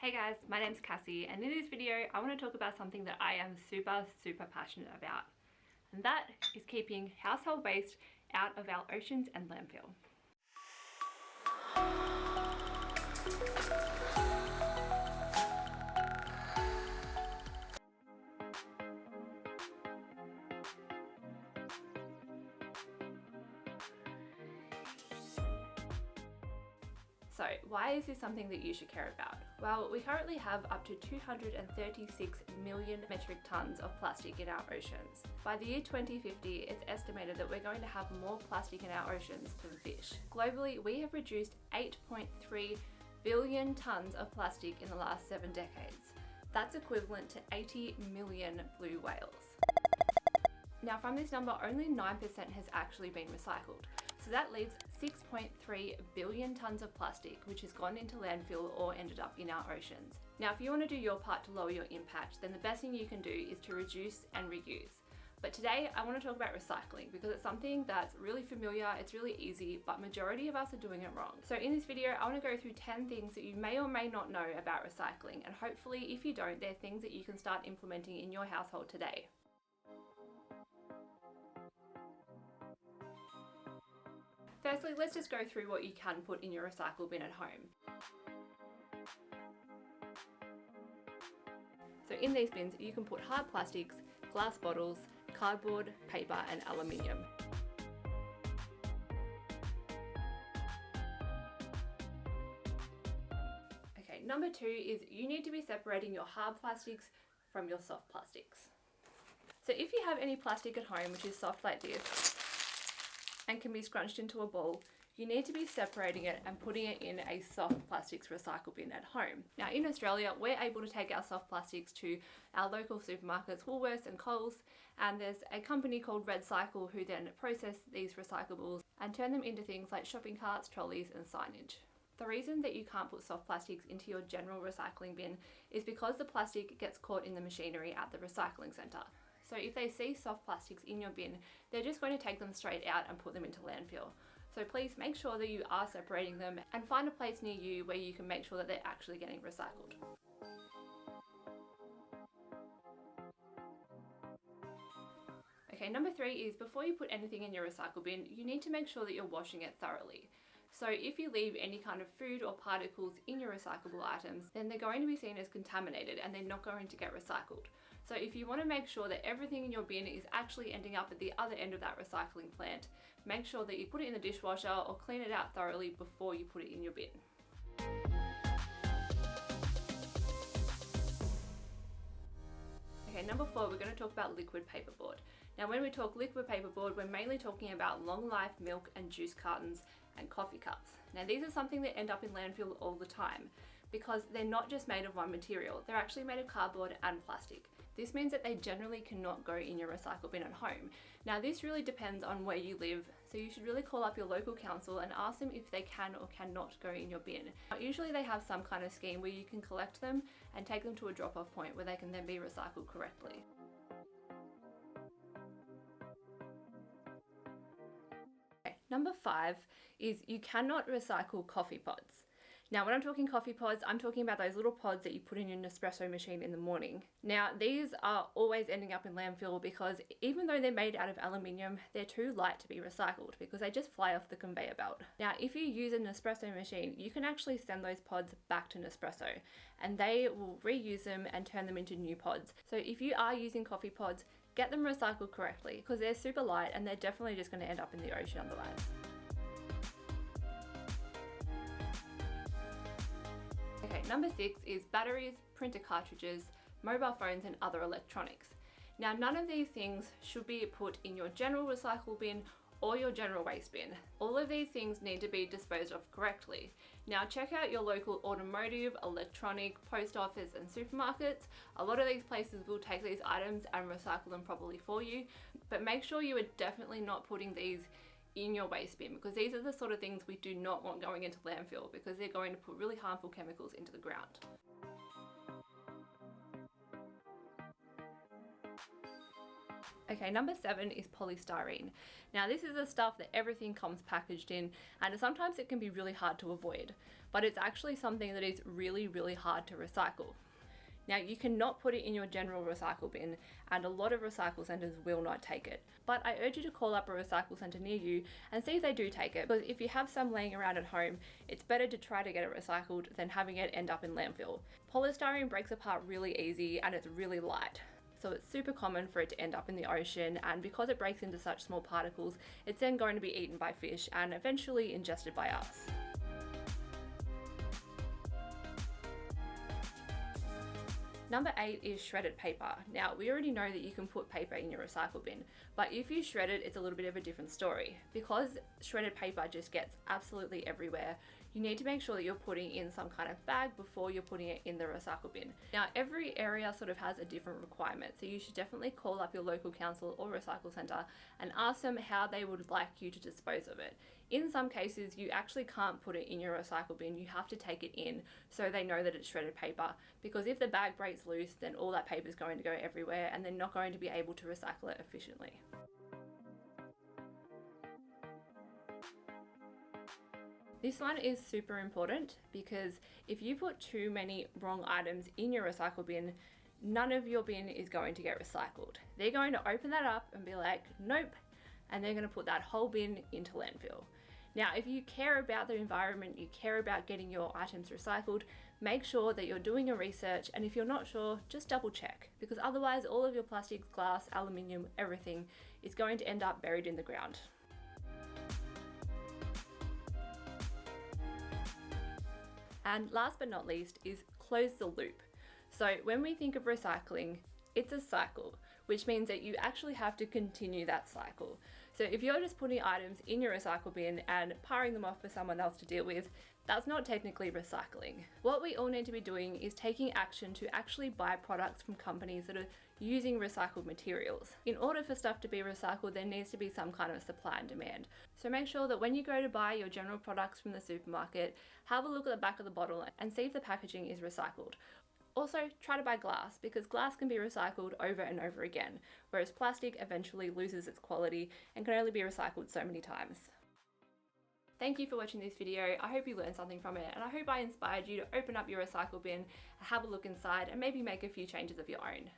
Hey guys, my name's Cassie, and in this video I want to talk about something that I am super passionate about, and that is keeping household waste out of our oceans and landfill. So why is this something that you should care about? Well, we currently have up to 236 million metric tons of plastic in our oceans. By the year 2050, it's estimated that we're going to have more plastic in our oceans than fish. Globally, we have reduced 8.3 billion tons of plastic in the last 7 decades. That's equivalent to 80 million blue whales. Now from this number, only 9% has actually been recycled. So that leaves 6.3 billion tons of plastic which has gone into landfill or ended up in our oceans. Now if you want to do your part to lower your impact, then the best thing you can do is to reduce and reuse. But today I want to talk about recycling because it's something that's really familiar, it's really easy, but majority of us are doing it wrong. So in this video I want to go through 10 things that you may or may not know about recycling, and hopefully if you don't, they're things that you can start implementing in your household today. Firstly, let's just go through what you can put in your recycle bin at home. So in these bins, you can put hard plastics, glass bottles, cardboard, paper, and aluminium. Okay, number 2 is you need to be separating your hard plastics from your soft plastics. So if you have any plastic at home which is soft like this, and can be scrunched into a ball, you need to be separating it and putting it in a soft plastics recycle bin at home. Now in Australia, we're able to take our soft plastics to our local supermarkets, Woolworths and Coles, and there's a company called RECYCLABLES who then process these recyclables and turn them into things like shopping carts, trolleys and signage. The reason that you can't put soft plastics into your general recycling bin is because the plastic gets caught in the machinery at the recycling centre. So if they see soft plastics in your bin, they're just going to take them straight out and put them into landfill. So please make sure that you are separating them and find a place near you where you can make sure that they're actually getting recycled. Okay, number 3 is before you put anything in your recycle bin, you need to make sure that you're washing it thoroughly. So if you leave any kind of food or particles in your recyclable items, then they're going to be seen as contaminated and they're not going to get recycled. So if you want to make sure that everything in your bin is actually ending up at the other end of that recycling plant, make sure that you put it in the dishwasher or clean it out thoroughly before you put it in your bin. Okay, number 4, we're going to talk about liquid paperboard. Now when we talk liquid paperboard, we're mainly talking about long life milk and juice cartons and coffee cups. Now these are something that end up in landfill all the time because they're not just made of one material, they're actually made of cardboard and plastic. This means that they generally cannot go in your recycle bin at home. Now this really depends on where you live, so you should really call up your local council and ask them if they can or cannot go in your bin. Now, usually they have some kind of scheme where you can collect them and take them to a drop-off point where they can then be recycled correctly. Okay, number 5 is you cannot recycle coffee pods. Now when I'm talking coffee pods, I'm talking about those little pods that you put in your Nespresso machine in the morning. Now these are always ending up in landfill because even though they're made out of aluminium, they're too light to be recycled because they just fly off the conveyor belt. Now if you use a Nespresso machine, you can actually send those pods back to Nespresso and they will reuse them and turn them into new pods. So if you are using coffee pods, get them recycled correctly because they're super light and they're definitely just going to end up in the ocean otherwise. Okay, number 6 is batteries, printer cartridges, mobile phones and other electronics. Now none of these things should be put in your general recycle bin or your general waste bin. All of these things need to be disposed of correctly. Now check out your local automotive, electronic, post office and supermarkets. A lot of these places will take these items and recycle them properly for you, but make sure you are definitely not putting these in your waste bin because these are the sort of things we do not want going into landfill because they're going to put really harmful chemicals into the ground. Okay, number 7 is polystyrene. Now this is the stuff that everything comes packaged in, and sometimes it can be really hard to avoid, but it's actually something that is really hard to recycle. Now you cannot put it in your general recycle bin, and a lot of recycle centres will not take it. But I urge you to call up a recycle centre near you and see if they do take it, because if you have some laying around at home, it's better to try to get it recycled than having it end up in landfill. Polystyrene breaks apart really easy and it's really light. So it's super common for it to end up in the ocean, and because it breaks into such small particles, it's then going to be eaten by fish and eventually ingested by us. Number 8 is shredded paper. Now we already know that you can put paper in your recycle bin, but if you shred it, it's a little bit of a different story. Because shredded paper just gets absolutely everywhere, you need to make sure that you're putting in some kind of bag before you're putting it in the recycle bin. Now every area sort of has a different requirement, so you should definitely call up your local council or recycle centre and ask them how they would like you to dispose of it. In some cases you actually can't put it in your recycle bin, you have to take it in so they know that it's shredded paper, because if the bag breaks loose then all that paper is going to go everywhere and they're not going to be able to recycle it efficiently. This one is super important because if you put too many wrong items in your recycle bin, none of your bin is going to get recycled. They're going to open that up and be like, nope, and they're going to put that whole bin into landfill. Now, if you care about the environment, you care about getting your items recycled, make sure that you're doing your research, and if you're not sure, just double check, because otherwise all of your plastics, glass, aluminium, everything is going to end up buried in the ground. And last but not least is close the loop. So when we think of recycling, it's a cycle, which means that you actually have to continue that cycle. So if you're just putting items in your recycle bin and powering them off for someone else to deal with, that's not technically recycling. What we all need to be doing is taking action to actually buy products from companies that are using recycled materials. In order for stuff to be recycled, there needs to be some kind of supply and demand. So make sure that when you go to buy your general products from the supermarket, have a look at the back of the bottle and see if the packaging is recycled. Also, try to buy glass, because glass can be recycled over and over again, whereas plastic eventually loses its quality and can only be recycled so many times. Thank you for watching this video. I hope you learned something from it, and I hope I inspired you to open up your recycle bin, have a look inside, and maybe make a few changes of your own.